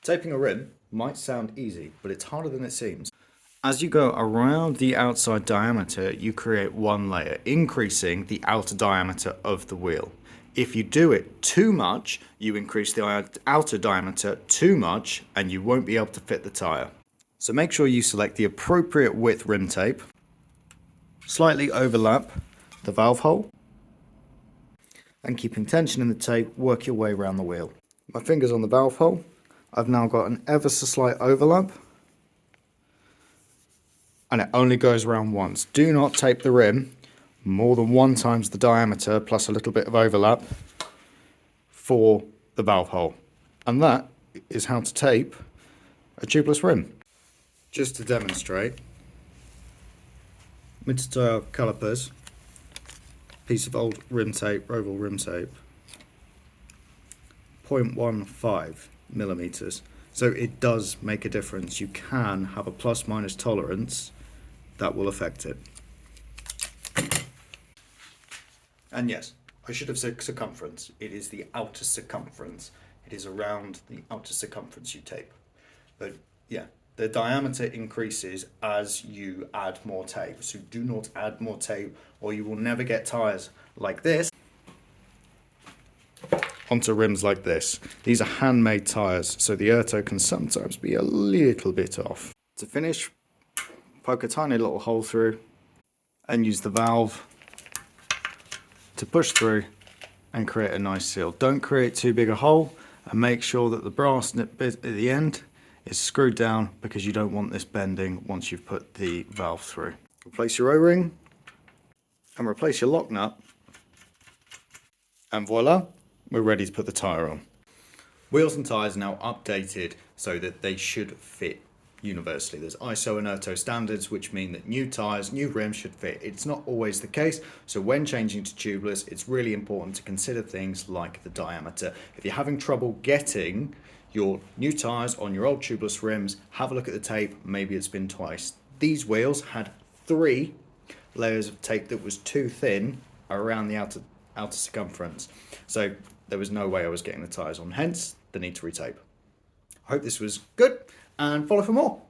Taping a rim might sound easy, but it's harder than it seems. As you go around the outside diameter, you create one layer, increasing the outer diameter of the wheel. If you do it too much, you increase the outer diameter too much, and you won't be able to fit the tyre. So make sure you select the appropriate width rim tape, slightly overlap the valve hole, and keeping tension in the tape, work your way around the wheel. My finger's on the valve hole. I've now got an ever so slight overlap, and it only goes around once. Do not tape the rim more than 1 times the diameter plus a little bit of overlap for the valve hole. And that is how to tape a tubeless rim. Just to demonstrate, mid-tire calipers, piece of old rim tape, oval rim tape, 0.15 millimeters. So it does make a difference. You can have a plus minus tolerance that will affect it. And yes, I should have said circumference. It is the outer circumference. It is around the outer circumference you tape. But yeah, the diameter increases as you add more tape. So do not add more tape or you will never get tyres like this onto rims like this. These are handmade tyres, so the erto can sometimes be a little bit off. To finish, poke a tiny little hole through and use the valve to push through and create a nice seal. Don't create too big a hole, and make sure that the brass bit at the end is screwed down because you don't want this bending once you've put the valve through. Replace your O-ring and replace your lock nut, and voila, we're ready to put the tyre on. Wheels and tyres are now updated so that they should fit universally. There's ISO and ERTO standards, which mean that new tyres, new rims should fit. It's not always the case, so when changing to tubeless, it's really important to consider things like the diameter. If you're having trouble getting your new tyres on your old tubeless rims, have a look at the tape, maybe it's been twice. These wheels had 3 layers of tape that was too thin around the outer circumference. So there was no way I was getting the tyres on, hence the need to retape. I hope this was good, and follow for more.